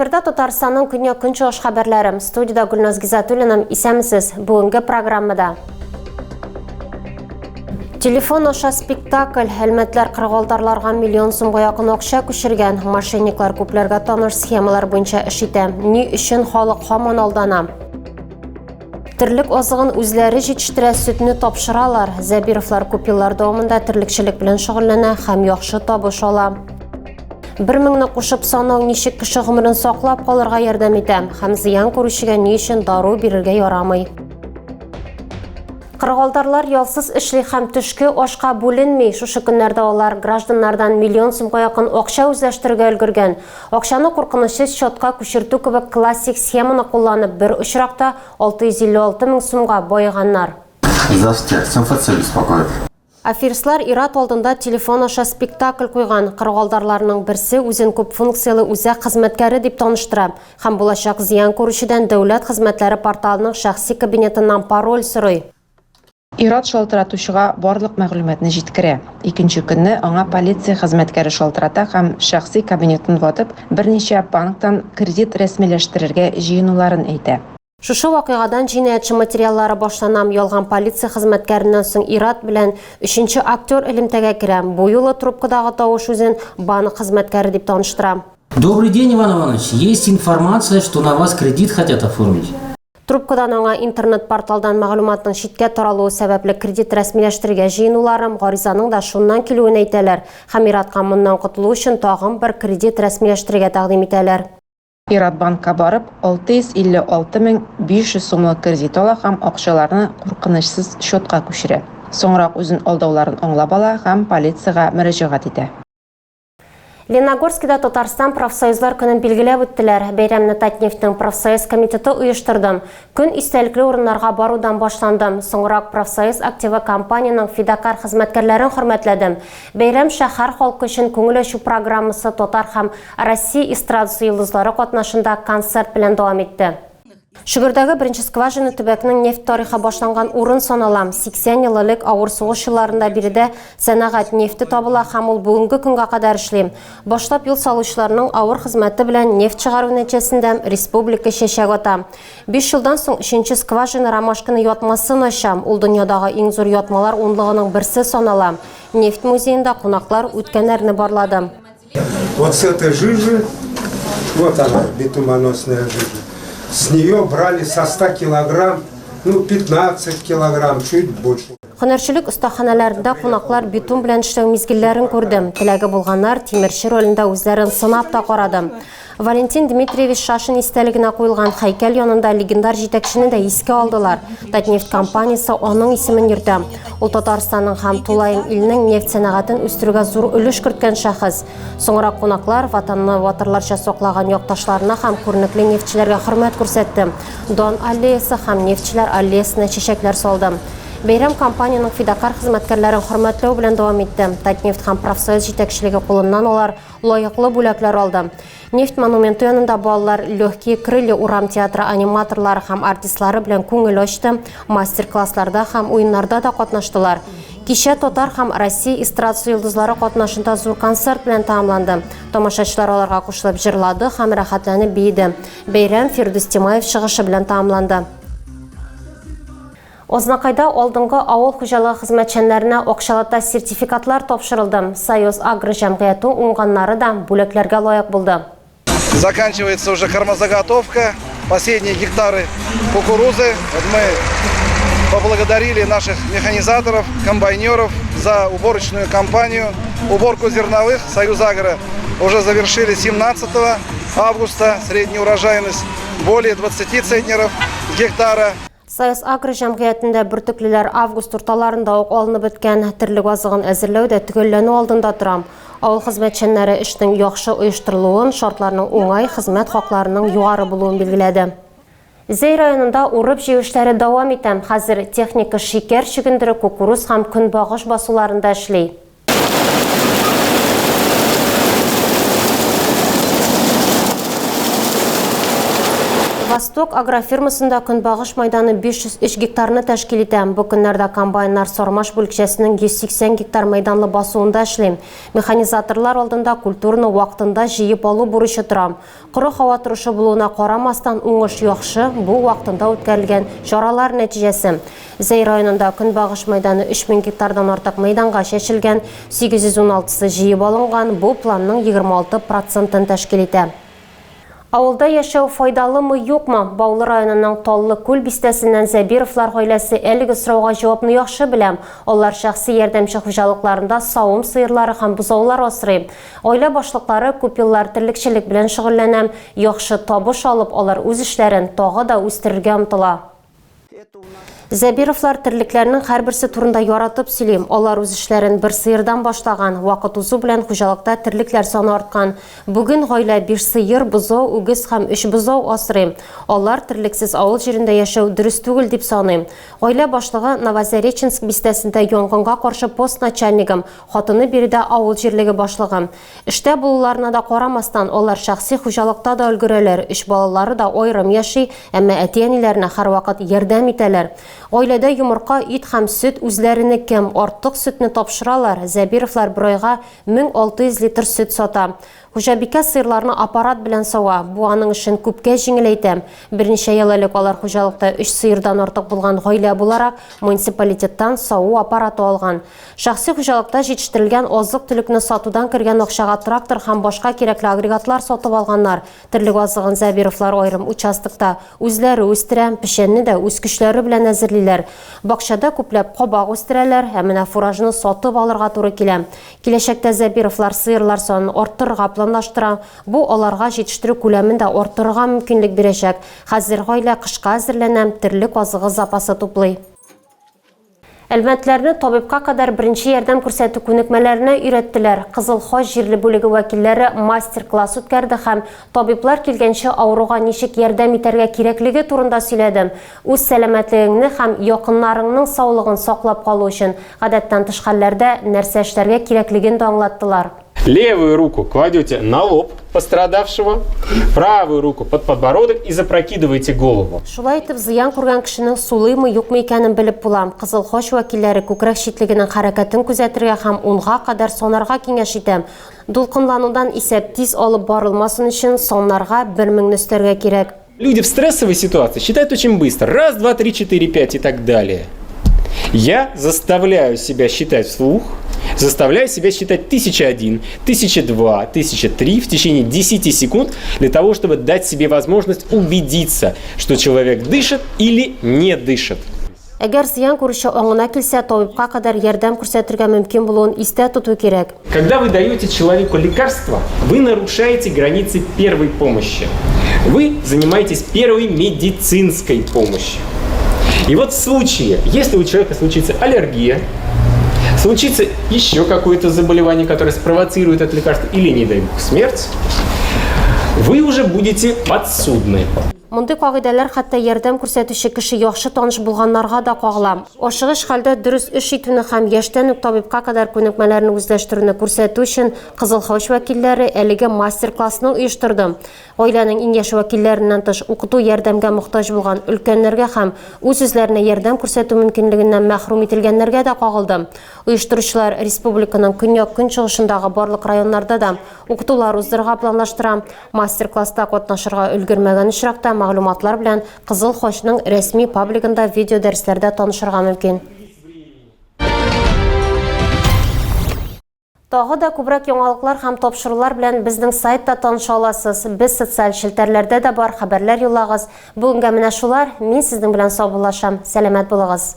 Эфирда Татарстанның күнне күн чыгыш хәбәрләрем. Студияда Гүлназ Гизатуллина, исәмсез. Бүгенге программада. Телефон аша спектакль, хәлмәтләр кыргылдарларга миллион сумга якын акча күчергән. Мошенниклар күпләргә таныш схемалар буенча эш итә. Ни өчен халык һаман алдана? Терлек азыгын үзләре җитештерә, сөтне тапшыралар. Зәбировлар күп еллар дәвамында терлекчелек белән шөгыльләнә һәм яхшы табыш ала. 1000-не кушып санау ничек кеше гомерен саклап калырга ярдәм итә, һәм зыян күрүчегә ни өчен дару бирергә ярамый. Кыргылдарлар ялсыз эшли һәм төшке ашка бүленми. Шушы көннәрдә алар гражданнардан миллион сумга якын акча үзләштерергә өлгергән. Акчаны куркынычсыз счетка күчертү кебек классик схеманы кулланып, бер очракта 656 000 сумга байыганнар. Здравствуйте, СМФЦ беспокоит. Аферистлар Ират алдында телефон аша спектакль куйган. Кыргылдарларның берсе үзен күп функциялы үзәк хезмәткәре дип таныштыра һәм булачак зыян күрүчедән дәүләт хезмәтләре порталының шәхси кабинетыннан пароль сорый. Ират шалтыратучыга барлык мәгълүматны җиткерә. Икенче көнне аңа полиция хезмәткәре шалтырата һәм шәхси кабинетын ватып, берничә банктан кредит рәсмиләштерергә җыенуларын әйтә. Шушы вакыйгадан җинаятьче материаллары башланам. Ялган полиция хезмәткәреннән соң Ират белән 3нче актер элемтәгә керә. Бу юлы трубкадагы тавыш үзен банк хезмәткәре дип таныштыра. Добрый день, Иван Иванович. Есть информация, что на вас кредит хотят оформить. Трубкадан аңа интернет-порталдан мәгълүматның читкә таралуы сәбәпле кредит рәсмиләштергә җыенуларым, гаризаның да шуннан килүен әйтәләр. Һәм Иратка моннан котылу өчен тагын бер кредит рәсмиләштергә тәкъдим итәләр. Ират банкка барып, 656 500 сумлык кредит ала һәм акчаларны куркынычсыз счетка күчерә. Соңрак үзен алдауларын аңлап ала һәм полициягә мөрәҗәгать итә. Леногорскида Татарстан профсоюзлар көнен билгеләп үттеләр. Бәйрәмне Татнефтьнең профсоюз комитеты оештырды. Көн истәлекле урыннарга барудан башланды. Соңрак профсоюз активы компанияның фидакар хезмәткәрләрен хөрмәтләде. Бәйрәм шәһәр халкы өчен күңел ачу программасы Татар һәм Россия эстрадасы йолдызлары катнашында концерт белән дәвам итте. Шөгырдәге беренче скважина төбәкнең нефть тарихы башланган урын санала. 80 еллык авыр сугыш елларында биредә сәнәгать нефте табыла һәм ул бүгенге көнгә кадәр эшли. Башлап ел салучыларның авыр хезмәте белән нефть чыгару нәтиҗәсендә республика чәчәк ата. 5 елдан соң 3нче скважина Ромашканы ятмасын ача. Ул дөньядагы иң зур ятмалар унлыгының берсе санала. Нефть музеенда кунаклар үткәннәрне барлады. Вот с этой жижи, вот она, битумоносная жижа. С нее брали со 100 килограмм, 15 килограмм, чуть больше. Һөнәрчелек остаханәләрендә кунаклар битум белән эшләү мизгелләрен күрде. Теләге булганнар тимерче ролендә үзләрен сынап та карады. Валентин Дмитриевич Шашин истәлегенә куелган һәйкәл янында легендар җитәкчене дә искә алдылар. Татнефть компаниясе аның исемен йөртә. Ул Татарстанның һәм Тулаем иленең нефть сәнәгатен үстерүгә зур өлеш керткән шәхес. Соңрак кунаклар ватанны ватырларча саклаган якташларына һәм күренекле нефтьчеләргә хөрмәт күрсәтте. Дон аллеясы һәм нефтьчеләр аллеясына чәчәкләр салды. Бәйрәм компанияның фидакар хезмәткәрләрен хөрмәтләү белән дәвам итте. Татнефть һәм профсоюз җитәкчелеге кулыннан алар лаеклы бүләкләр алды. Нефть монументы янында балалар легкие крылья урам театры аниматорлары һәм артистлары белән күңел ачты. Мастер-классларда һәм уеннарда да катнаштылар. Кичә Татар һәм Россия эстрадасы йолдызлары катнашында зур концерт белән тәмамланды. Тамашачылар аларга кушылып җырлады һәм рәхәтләнеп бийде. Бәйрәм Фирдус Тимаев чыгышы белән тәмамланды. Ознакайда алдынгы авыл хуҗалыгы хезмәтчәннәренә акчалата сертификатлар тапшырылды. Союз Агро җәмгыяте уңганнары да бүләкләргә лаек булды. Заканчивается уже кормозаготовка, последние гектары кукурузы. Вот мы поблагодарили наших механизаторов, комбайнеров за уборочную кампанию. Уборку зерновых Союз Агро уже завершили 17 августа. Средняя урожайность более 20 центнеров гектара. Союз Агро җәмгыятендә бөртеклеләр август урталарында ук алынып беткән терлек азыгын әзерләүдә төгәлләнү алдында тора. Авыл хезмәтчәннәре эшнең яхшы оештырылуын, шартларның уңай, хезмәт хакларының югары булуын билгеләде. Зәй районында урып җыю эшләре дәвам итә. Хәзер техника шикәр чөгендере, кукуруз һәм көнбагыш басуларында эшли. Восток агрофирмасында көнбагыш майданы 503 гектарны тәшкил итә. Бу көннәрдә комбайннар Сормаш бүлекчәсенең 180 гектар майданлы басуында эшләй. Механизаторлар алдында культураны вакытында җыеп алу бурычы тора. Коры һава торышы булуына карамастан уңыш яхшы, бу вакытында үткәрелгән чаралар нәтиҗәсе. Зәй районында көнбагыш майданы 3000 гектардан артык майданга чәчелгән, 816-сы җыеп алынган, бу планның 26% тәшкил итә. Авылда яшәү файдалымы, юкмы? Баулы районының Таллы күл бистәсеннән Зәбировлар гаиләсе әлеге сорауга җавапны яхшы белә. Алар шәхси ярдәмче хуҗалыкларында савым сыерлары һәм бузаулар асрый. Гаилә башлыклары күп еллар терлекчелек белән шөгыльләнә. Яхшы табыш алып, алар үз эшләрен тагы да үстерергә омтыла. Зәбировлар терлекләрнең һәрберсе турында яратып сөйлим. Алар үз эшләрен бер сыердан башлаган. Вакыт узу белән хуҗалыкта терлекләр саны арткан. Бүген гаилә 5 сыер, бозау, үгез һәм 3 бозау асрый. Алар терлексез авыл җирендә яшәү дөрес түгел дип саный. Гаилә башлыгы Новозареченск бистәсендә янгынга каршы пост начальнигым, хатыны биредә авыл җирлеге башлыгы. Эштә булуларына да карамастан, алар шәхси хуҗалыкта да өлгерәләр. 3 балалары да аерым яши, әмма әти-әниләренә һәрвакыт ярдәм итәләр. Гаиләдә йомырка, ит һәм сөт үзләренеке. Артык сөтне тапшыралар. Зәбировлар бер айга 1600 литр сөт сата. Хуҗабикә сыерларны аппарат белән сава. Бу аның эшен күпкә җиңеләйтә. Берничә ел элек алар хуҗалыкта 3 сыердан артык булган гаилә буларак муниципалитеттан саву аппараты алган. Шәхси хуҗалыкта җитештерелгән азык-төлекне сатудан кергән акчага трактор һәм башка кирәкле агрегатлар сатып алганнар. Терлек азыгын Зәбировлар аерым участокта үзләре үстерә, пешәнне дә үз көчләре белән әзерлиләр. Бакчада күпләп кабак үстерәләр һәм менә фуражны сатып алырга туры килә. Киләчәктә Зәбировлар сыерлар санын арттырырга планлаштыра. Бу аларга җитештерү күләмен дә арттырырга мөмкинлек бирәчәк. Хәзер гаилә кышка әзерләнә, терлек азыгы запасы туплый. Әлмәтләрне табибка кадәр беренче ярдәм күрсәтү күнекмәләренә өйрәттеләр. Кызыл Хаҗ җирле бүлеге вәкилләре мастер-класс үткәрде һәм табиблар килгәнче авыруга ничек ярдәм итәргә кирәклеге турында сөйләде. Үз сәламәтлегеңне һәм якыннарыңның саулыгын саклап калу өчен гадәттән тыш хәлләрдә нәрсә эшләргә кирәклеген дә аңлаттылар. Левую руку кладете на лоб пострадавшего, правую руку под подбородок и запрокидываете голову. Шулай итеп, зыян күргән кешенең сулыймы, юкмы икәнен белеп була. Кызыл Хаҗ вәкилләре күкрәк читлегенең хәрәкәтен күзәтергә һәм 10-га кадәр санарга киңәш итә. Дулкынланудан исәп тиз алып барылмасын өчен санарга 1000-не өстәргә кирәк. Люди в стрессовой ситуации считают очень быстро. 1, 2, 3, 4, 5 и так далее. Я заставляю себя считать вслух, заставляю себя считать 1001, 1002, 1003 в течение 10 секунд для того, чтобы дать себе возможность убедиться, что человек дышит или не дышит. Әгәр зыян күрүче аңына килсә, табибка кадәр ярдәм күрсәтергә мөмкин булуын истә тоту кирәк. Когда вы даете человеку лекарство, вы нарушаете границы первой помощи. Вы занимаетесь первой медицинской помощью. И вот в случае, если у человека случится аллергия, случится еще какое-то заболевание, которое спровоцирует это лекарство, или, не дай бог, смерть, вы уже будете подсудны. Мондый кагыйдәләр хәтта ярдәм күрсәтүче кеше яхшы таныш булганнарга да кагыла. Ашыгыч хәлдә дөрес эш итүне һәм яшьтән үк табибка кадәр күнекмәләрне үзләштерүне күрсәтү өчен Кызыл Хаҗ вәкилләре әлеге мастер-классны оештырды. Гаиләнең иң яшь вәкилләреннән тыш укыту ярдәмгә мохтаҗ булган өлкәннәргә һәм үз-үзләренә ярдәм күрсәтү мөмкинлегеннән мәхрүм ителгәннәргә дә кагылды. Оештыручылар республиканың көньяк-көнчыгышындагы барлык районнарда да укытулар уздырырга планлаштыра. Мастер-класста катнашырга өлгермәгән очракта мәгълүматлар белән Кызыл Хаҗның рәсми паблигында видео дәресләрдә танышырга мөмкин. Тагы да күбрәк яңалыклар һәм тапшырулар белән безнең сайтта таныша аласыз. Без социаль челтәрләрдә дә бар, хәбәрләр юллагыз. Бүгенгә менә шулар. Мин сезнең белән саубуллашам. Сәламәт булыгыз.